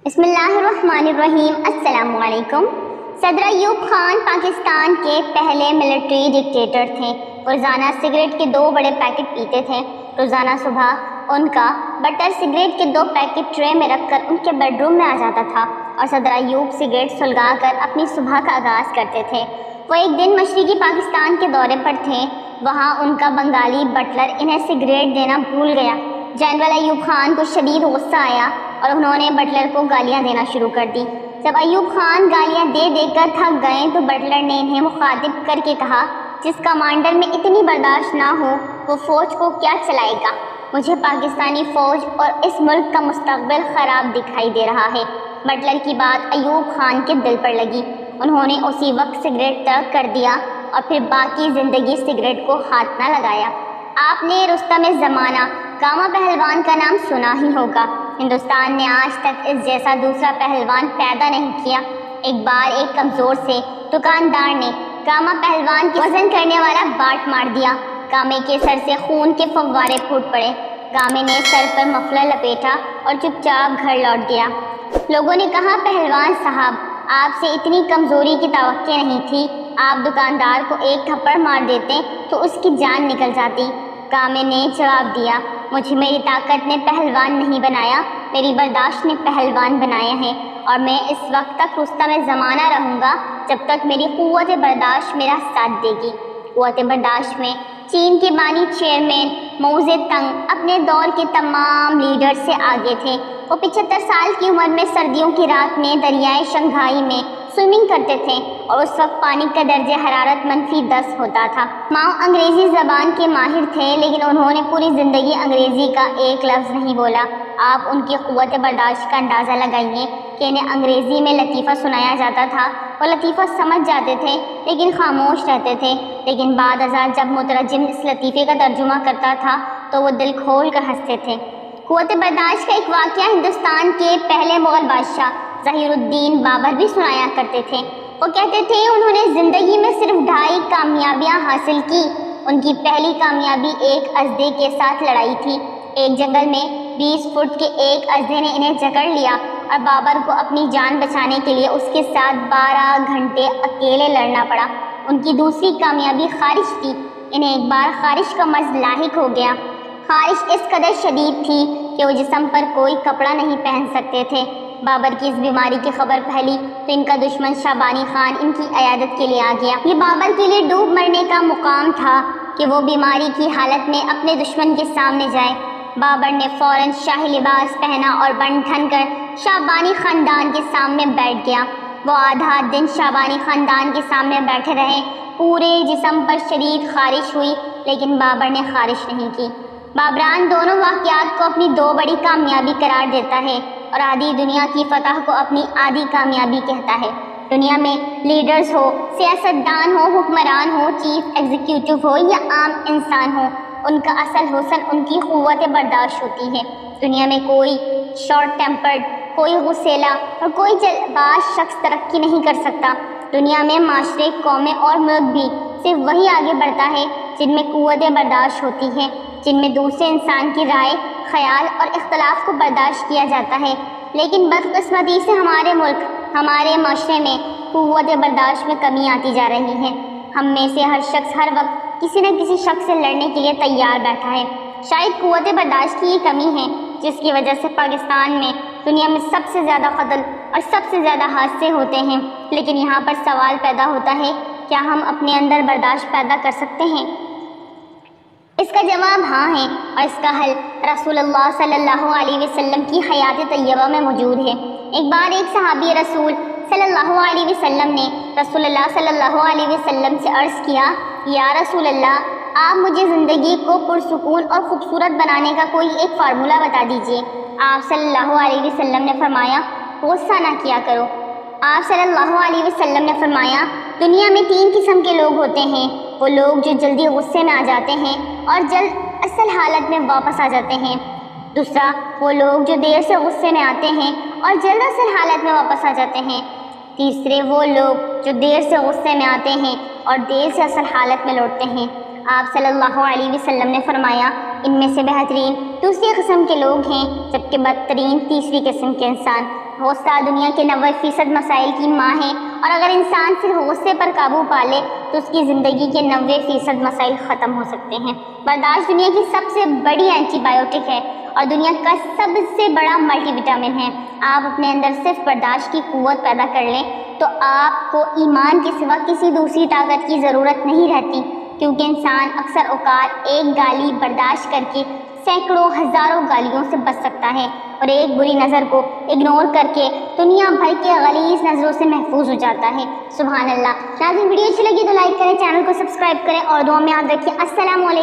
بسم اللہ الرحمن الرحیم۔ السلام علیکم۔ صدر ایوب خان پاکستان کے پہلے ملٹری ڈکٹیٹر تھے۔ روزانہ سگریٹ کے 2 بڑے پیکٹ پیتے تھے۔ روزانہ صبح ان کا بٹر سگریٹ کے 2 پیکٹ ٹرے میں رکھ کر ان کے بیڈ روم میں آ جاتا تھا اور صدر ایوب سگریٹ سلگا کر اپنی صبح کا آغاز کرتے تھے۔ وہ ایک دن مشرقی پاکستان کے دورے پر تھے۔ وہاں ان کا بنگالی بٹلر انہیں سگریٹ دینا بھول گیا۔ جنرل ایوب خان کو شدید غصہ آیا اور انہوں نے بٹلر کو گالیاں دینا شروع کر دی۔ جب ایوب خان گالیاں دے دے کر تھک گئے تو بٹلر نے انہیں مخاطب کر کے کہا، جس کمانڈر میں اتنی برداشت نہ ہو وہ فوج کو کیا چلائے گا؟ مجھے پاکستانی فوج اور اس ملک کا مستقبل خراب دکھائی دے رہا ہے۔ بٹلر کی بات ایوب خان کے دل پر لگی۔ انہوں نے اسی وقت سگریٹ ترک کر دیا اور پھر باقی زندگی سگریٹ کو ہاتھ نہ لگایا۔ آپ نے رستم زمانہ گاما پہلوان کا نام سنا ہی ہوگا۔ ہندوستان نے آج تک اس جیسا دوسرا پہلوان پیدا نہیں کیا۔ ایک بار ایک کمزور سے دکاندار نے گاما پہلوان کے وزن کرنے والا باٹ مار دیا۔ گامے کے سر سے خون کے فوارے پھوٹ پڑے۔ گامے نے سر پر مفلر لپیٹا اور چپ چاپ گھر لوٹ گیا۔ لوگوں نے کہا، پہلوان صاحب، آپ سے اتنی کمزوری کی توقع نہیں تھی۔ آپ دکاندار کو ایک تھپڑ مار دیتے تو اس کی جان نکل جاتی۔ گامے نے جواب دیا، مجھے میری طاقت نے پہلوان نہیں بنایا، میری برداشت نے پہلوان بنایا ہے، اور میں اس وقت تک رستم زمانہ رہوں گا جب تک میری قوت برداشت میرا ساتھ دے گی۔ قوت برداشت میں چین کے بانی چیئرمین مو زے تنگ اپنے دور کے تمام لیڈر سے آگے تھے۔ وہ 75 سال کی عمر میں سردیوں کی رات میں دریائے شنگھائی میں سوئمنگ کرتے تھے اور اس وقت پانی کا درجہ حرارت -10 ہوتا تھا۔ ماؤ انگریزی زبان کے ماہر تھے، لیکن انہوں نے پوری زندگی انگریزی کا ایک لفظ نہیں بولا۔ آپ ان کی قوت برداشت کا اندازہ لگائیے کہ انہیں انگریزی میں لطیفہ سنایا جاتا تھا۔ وہ لطیفہ سمجھ جاتے تھے لیکن خاموش رہتے تھے، لیکن بعد ازاں جب مترجم اس لطیفے کا ترجمہ کرتا تھا تو وہ دل کھول کر ہنستے تھے۔ قوت برداشت کا ایک واقعہ ہندوستان کے پہلے مغل بادشاہ ظہیر الدین بابر بھی سنایا کرتے تھے۔ وہ کہتے تھے انہوں نے زندگی میں صرف 2.5 کامیابیاں حاصل کی۔ ان کی پہلی کامیابی ایک اژدھے کے ساتھ لڑائی تھی۔ ایک جنگل میں 20 فٹ کے ایک اژدھے نے انہیں جکڑ لیا اور بابر کو اپنی جان بچانے کے لیے اس کے ساتھ 12 گھنٹے اکیلے لڑنا پڑا۔ ان کی دوسری کامیابی خارش تھی۔ انہیں ایک بار خارش کا مرض لاحق ہو گیا۔ خارش اس قدر شدید تھی کہ وہ جسم پر کوئی کپڑا نہیں پہن سکتے تھے۔ بابر کی اس بیماری کی خبر پھیلی تو ان کا دشمن شاہبانی خان ان کی عیادت کے لیے آ گیا۔ یہ بابر کے لیے ڈوب مرنے کا مقام تھا کہ وہ بیماری کی حالت میں اپنے دشمن کے سامنے جائے۔ بابر نے فوراً شاہی لباس پہنا اور بن ٹھن کر شاہبانی خاندان کے سامنے بیٹھ گیا۔ وہ آدھا دن شاہبانی خاندان کے سامنے بیٹھے رہے۔ پورے جسم پر شدید خارش ہوئی لیکن بابر نے خارش نہیں کی۔ بابران دونوں واقعات کو اپنی 2 بڑی کامیابی قرار دیتا ہے اور آدھی دنیا کی فتح کو اپنی آدھی کامیابی کہتا ہے۔ دنیا میں لیڈرز ہو، سیاستدان ہو، حکمران ہو، چیف ایگزیکٹو ہو یا عام انسان ہو، ان کا اصل حسن ان کی قوت برداشت ہوتی ہے۔ دنیا میں کوئی شارٹ ٹیمپرڈ، کوئی غصیلا اور کوئی جلد باز شخص ترقی نہیں کر سکتا۔ دنیا میں معاشرے، قومیں اور ملک بھی صرف وہی آگے بڑھتا ہے جن میں قوت برداشت ہوتی ہے، جن میں دوسرے انسان کی رائے، خیال اور اختلاف کو برداشت کیا جاتا ہے۔ لیکن بدقسمتی سے ہمارے ملک، ہمارے معاشرے میں قوت برداشت میں کمی آتی جا رہی ہے۔ ہم میں سے ہر شخص ہر وقت کسی نہ کسی شخص سے لڑنے کے لیے تیار بیٹھا ہے۔ شاید قوت برداشت کی یہ کمی ہے جس کی وجہ سے پاکستان میں دنیا میں سب سے زیادہ قتل اور سب سے زیادہ حادثے ہوتے ہیں۔ لیکن یہاں پر سوال پیدا ہوتا ہے، کیا ہم اپنے اندر برداشت پیدا کر سکتے ہیں؟ اس کا جواب ہاں ہے، اور اس کا حل رسول اللہ صلی اللہ علیہ وسلم کی حیات طیبہ میں موجود ہے۔ ایک بار ایک صحابی رسول صلی اللہ علیہ وسلم نے رسول اللہ صلی اللہ علیہ وسلم سے عرض کیا، یا رسول اللہ، آپ مجھے زندگی کو پرسکون اور خوبصورت بنانے کا کوئی ایک فارمولہ بتا دیجیے۔ آپ صلی اللہ علیہ وسلم نے فرمایا، غصہ نہ کیا کرو۔ آپ صلی اللہ علیہ وسلم نے فرمایا، دنیا میں 3 قسم کے لوگ ہوتے ہیں، وہ لوگ جو جلدی غصے میں آ جاتے ہیں اور جلد اصل حالت میں واپس آ جاتے ہیں۔ دوسرا، وہ لوگ جو دیر سے غصے میں آتے ہیں اور جلد اصل حالت میں واپس آ جاتے ہیں۔ تیسرے، وہ لوگ جو دیر سے غصے میں آتے ہیں اور دیر سے اصل حالت میں لوٹتے ہیں۔ آپ صلی اللہ علیہ وسلم نے فرمایا، ان میں سے بہترین دوسری قسم کے لوگ ہیں، جبکہ بدترین تیسری قسم کے انسان۔ غصہ دنیا کے 90% مسائل کی ماں ہے، اور اگر انسان صرف غصے پر قابو پا لے تو اس کی زندگی کے 90% مسائل ختم ہو سکتے ہیں۔ برداشت دنیا کی سب سے بڑی اینٹی بائیوٹک ہے اور دنیا کا سب سے بڑا ملٹی وٹامن ہے۔ آپ اپنے اندر صرف برداشت کی قوت پیدا کر لیں تو آپ کو ایمان کے سوا کسی دوسری طاقت کی ضرورت نہیں رہتی، کیونکہ انسان اکثر اوقات ایک گالی برداشت کر کے سینکڑوں ہزاروں گالیوں سے بچ سکتا ہے، اور ایک بری نظر کو اگنور کر کے دنیا بھر کے غلیظ نظروں سے محفوظ ہو جاتا ہے۔ سبحان اللہ۔ ناظرین، ویڈیو اچھی لگی تو لائک کریں، چینل کو سبسکرائب کریں اور دعا میں یاد رکھیں۔ السلام علیکم۔